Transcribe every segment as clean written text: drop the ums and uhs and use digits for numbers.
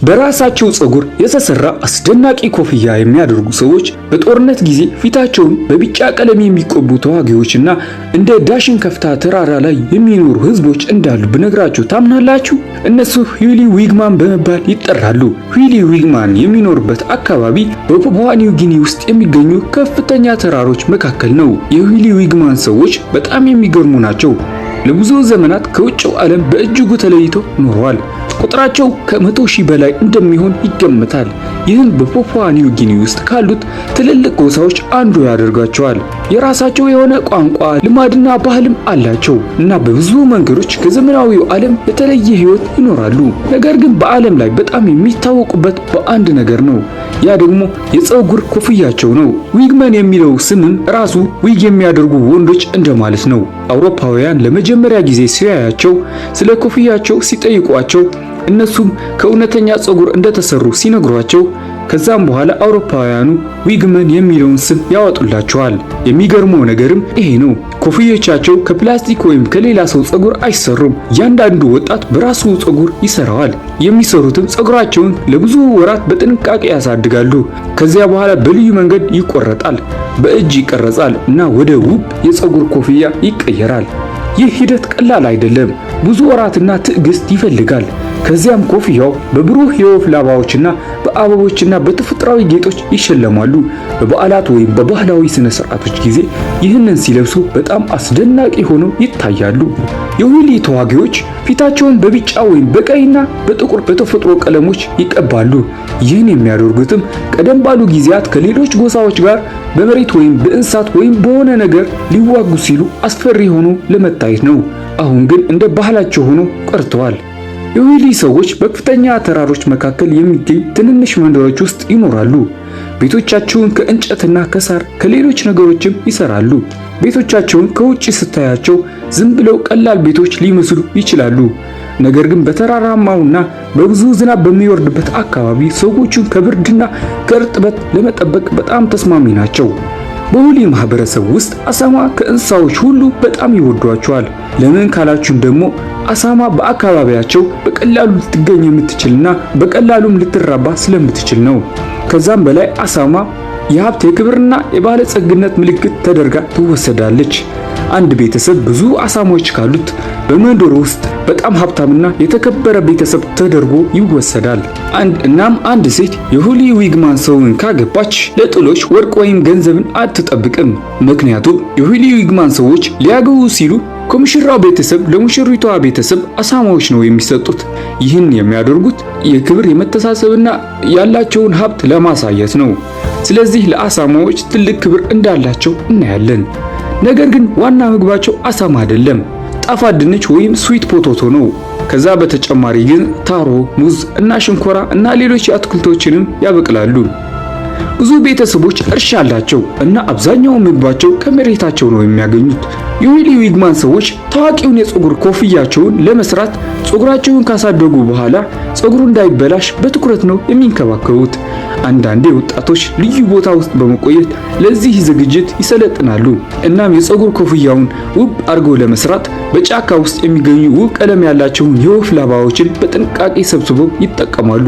በራሳቸው ፀጉር የተሰራ አስደናቂ ኮፍያ የሚያደርጉ ሰዎች፣ በጦርነት ጊዜ ፊታቸውን በቢጫ ቀለም የሚቀቡ ተዋጊዎችና እንደ ዳሽን ከፍታ ተራራ ላይ የሚኖሩ ህዝቦች እንዳሉ ብነግራችሁ ታምናላችሁ? እነሱ ዊሊ ዊግማን በመባል ይጠራሉ። ዊሊ ዊግማን የሚኖርበት አካባቢ በፓፑዋ ኒው ጊኒ ውስጥ የሚገኙ ከፍተኛ ተራሮች መካከል ነው። የዊሊ ዊግማን ሰዎች በጣም የሚገርሙ ናቸው። ለብዙ ዘመናት ከውጭው ዓለም በእጅጉ ተለይተው ኖረዋል። ቁጥራቸው ከ100,000 በላይ እንደሚሆን ይገመታል። ይህን በፓፑዋ ኒው ጊኒ ውስጥ ካሉት ትልልቅ ጎሳዎች አንዱ ያደርጋቸዋል። የራሳቸው የሆነ ቋንቋ፣ ልማድና ባህልም አላቸው እና በብዙ መንገዶች ከዘመናዊው ዓለም የተለየ ህይወት ይኖራሉ። ነገር ግን በዓለም ላይ በጣም የሚታወቁበት በአንድ ነገር ነው። ያ ደግሞ የፀጉር ኮፍያቸው ነው። ዊግመን የሚለው ስምም ራሱ ዊግ የሚያደርጉ ወንዶች እንደማለት ነው። አውሮፓውያን ለመጀመሪያ ጊዜ ሲያያቸው ስለ ኮፍያቸው ሲጠይቋቸው እነሱም ከእውነተኛ ፀጉር እንደተሰሩ ሲነግሯቸው ከዛም በኋላ አውሮፓውያኑ ዊግመን የሚለውን ስም ያወጡላቸዋል። የሚገርመው ነገርም ይሄ ነው። ኮፍያዎቻቸው ከፕላስቲክ ወይም ከሌላ ሰው ፀጉር አይሰሩም። እያንዳንዱ ወጣት በራሱ ፀጉር ይሰራዋል። የሚሰሩትም ፀጉራቸውን ለብዙ ወራት በጥንቃቄ ያሳድጋሉ። ከዚያ በኋላ በልዩ መንገድ ይቆረጣል፣ በእጅ ይቀረጻል እና ወደ ውብ የፀጉር ኮፍያ ይቀየራል። ይህ ሂደት ቀላል አይደለም። ብዙ ወራትና ትዕግስት ይፈልጋል። ከዚያም ኮፍያው በብሩህ የወፍ ላባዎችና በአበቦችና በተፈጥሯዊ ጌጦች ይሸለማሉ። በበዓላት ወይም በባህላዊ ስነ ስርዓቶች ጊዜ ይህንን ሲለብሱ በጣም አስደናቂ ሆነው ይታያሉ። የዊሊ ተዋጊዎች ፊታቸውን በቢጫ ወይም በቀይና በጥቁር በተፈጥሮ ቀለሞች ይቀባሉ። ይህን የሚያደርጉትም ቀደም ባሉ ጊዜያት ከሌሎች ጎሳዎች ጋር በመሬት ወይም በእንስሳት ወይም በሆነ ነገር ሊዋጉ ሲሉ አስፈሪ ሆኖ ለመታየት ነው። አሁን ግን እንደ ባህላቸው ሆኖ ቀርተዋል። የዊሊ ሰዎች በከፍተኛ ተራሮች መካከል የሚገኝ ትንንሽ መንደሮች ውስጥ ይኖራሉ። ቤቶቻቸውን ከእንጨትና ከሳር ከሌሎች ነገሮችም ይሰራሉ። ቤቶቻቸውን ከውጪ ስታያቸው ዝም ብለው ቀላል ቤቶች ሊመስሉ ይችላሉ። ነገር ግን በተራራማውና በብዙ ዝናብ በሚወርድበት አካባቢ ሰዎቹን ከብርድና ከእርጥበት ለመጠበቅ በጣም ተስማሚ ናቸው። በዊሊ ማህበረሰብ ውስጥ አሳማ ከእንስሳዎች ሁሉ በጣም ይወዷቸዋል። ለምን ካላችሁም ደግሞ አሳማ በአካባቢያቸው በቀላሉ ልትገኝ የምትችልና በቀላሉም ልትራባ ስለምትችል ነው። ከዛም በላይ አሳማ የሀብት የክብርና የባለጸግነት ምልክት ተደርጋ ትወሰዳለች። አንድ ቤተሰብ ብዙ አሳማዎች ካሉት በመንደሩ ውስጥ በጣም ሀብታምና የተከበረ ቤተሰብ ተደርጎ ይወሰዳል። እናም አንድ ሴት የዊሊ ዊግማን ሰውን ካገባች ለጥሎሽ ወርቅ ወይም ገንዘብን አትጠብቅም። ምክንያቱም የዊሊ ዊግማን ሰዎች ሊያገቡ ሲሉ ከሙሽራው ቤተሰብ ለሙሽሪቷ ቤተሰብ አሳማዎች ነው የሚሰጡት። ይህን የሚያደርጉት የክብር የመተሳሰብና ያላቸውን ሀብት ለማሳየት ነው። ስለዚህ ለአሳማዎች ትልቅ ክብር እንዳላቸው እናያለን። ነገር ግን ዋና ምግባቸው አሳማ አይደለም፣ ጣፋጭ ድንች ወይም ስዊት ፖቴቶ ነው። ከዛ በተጨማሪ ግን ታሮ፣ ሙዝ እና ሽንኮራ እና ሌሎች አትክልቶችንም ያበቅላሉ። ብዙ ቤተሰቦች እርሻ አላቸው እና አብዛኛው ምግባቸው ከመሬታቸው ነው የሚያገኙት። የዊሊ ዊግማን ሰዎች ታዋቂውን የፀጉር ኮፍያቸውን ለመስራት ፀጉራቸውን ካሳደጉ በኋላ ፀጉሩ እንዳይበላሽ በትኩረት ነው የሚንከባከቡት። አንዳንዴ ወጣቶች ልዩ ቦታ ውስጥ በመቆየት ለዚህ ዝግጅት ይሰለጥናሉ። እናም የፀጉር ኮፍያውን ውብ አድርገው ለመስራት በጫካ ውስጥ የሚገኙ ውብ ቀለም ያላቸውን የወፍ ላባዎችን በጥንቃቄ ሰብስበው ይጠቀማሉ።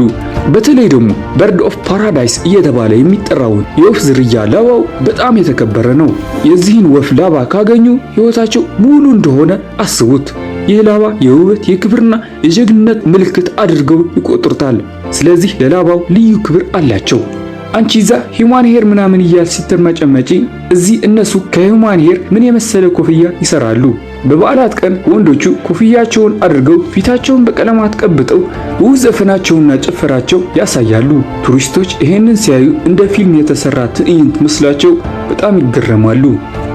በተለይ ደግሞ በርድ ኦፍ ፓራዳይስ እየተባለ የሚጠራውን የወፍ ዝርያ ላባው በጣም የተከበረ ነው። የዚህን ወፍ ላባ ካገኙ ሕይወታቸው ሙሉ እንደሆነ አስቡት። ይህ ላባ የውበት የክብርና የጀግንነት ምልክት አድርገው ይቆጥሩታል። ስለዚህ ለላባው ልዩ ክብር አላቸው። አንቺ ዛ ሂውማን ሄር ምናምን እያል ሲተርመጨመጪ እዚህ እነሱ ከሂውማን ሄር ምን የመሰለ ኮፍያ ይሰራሉ። በበዓላት ቀን ወንዶቹ ኮፍያቸውን አድርገው ፊታቸውን በቀለማት ቀብተው ውብ ዘፈናቸውና ጭፈራቸው ያሳያሉ። ቱሪስቶች ይሄንን ሲያዩ እንደ ፊልም የተሰራ ትዕይንት መስሏቸው በጣም ይገረማሉ።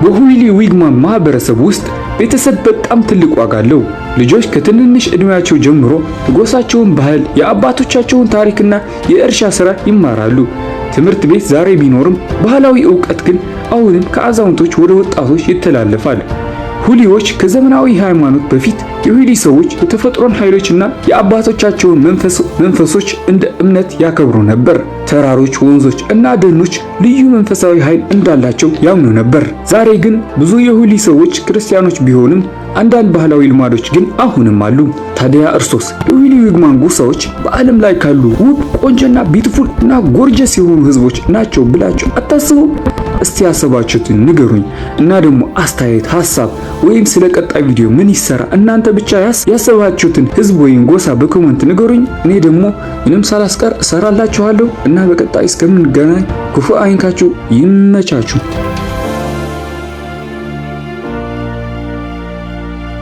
በዊሊ ዊግማን ማህበረሰብ ውስጥ ቤተሰብ በጣም ትልቅ ዋጋ አለው። ልጆች ከትንንሽ ዕድሜያቸው ጀምሮ የጎሳቸውን ባህል፣ የአባቶቻቸውን ታሪክና የእርሻ ሥራ ይማራሉ። ትምህርት ቤት ዛሬ ቢኖርም ባህላዊ ዕውቀት ግን አሁንም ከአዛውንቶች ወደ ወጣቶች ይተላለፋል። ሁሊዎች ከዘመናዊ ሃይማኖት በፊት የሁሊ ሰዎች የተፈጥሮን ኃይሎችና የአባቶቻቸውን መንፈሶች እንደ እምነት ያከብሩ ነበር። ተራሮች፣ ወንዞች እና ደኖች ልዩ መንፈሳዊ ኃይል እንዳላቸው ያምኑ ነበር። ዛሬ ግን ብዙ የሁሊ ሰዎች ክርስቲያኖች ቢሆንም አንዳንድ ባህላዊ ልማዶች ግን አሁንም አሉ። ታዲያ እርሶስ የሁሊ ዊግማን ጎሳዎች በዓለም ላይ ካሉ ውብ፣ ቆንጆና ቢዩቲፉል እና ጎርጀስ የሆኑ ህዝቦች ናቸው ብላችሁ አታስቡ? እስቲ ያሰባችሁትን ንገሩኝ እና ደግሞ አስተያየት፣ ሐሳብ ወይም ስለ ቀጣይ ቪዲዮ ምን ይሰራ እናንተ ብቻ ያሰባችሁትን ህዝብ ወይም ጎሳ በኮሜንት ንገሩኝ። እኔ ደግሞ ምንም ሳላስቀር እሰራላችኋለሁ እና በቀጣይ እስከምንገናኝ ክፉ አይንካችሁ፣ ይመቻችሁ።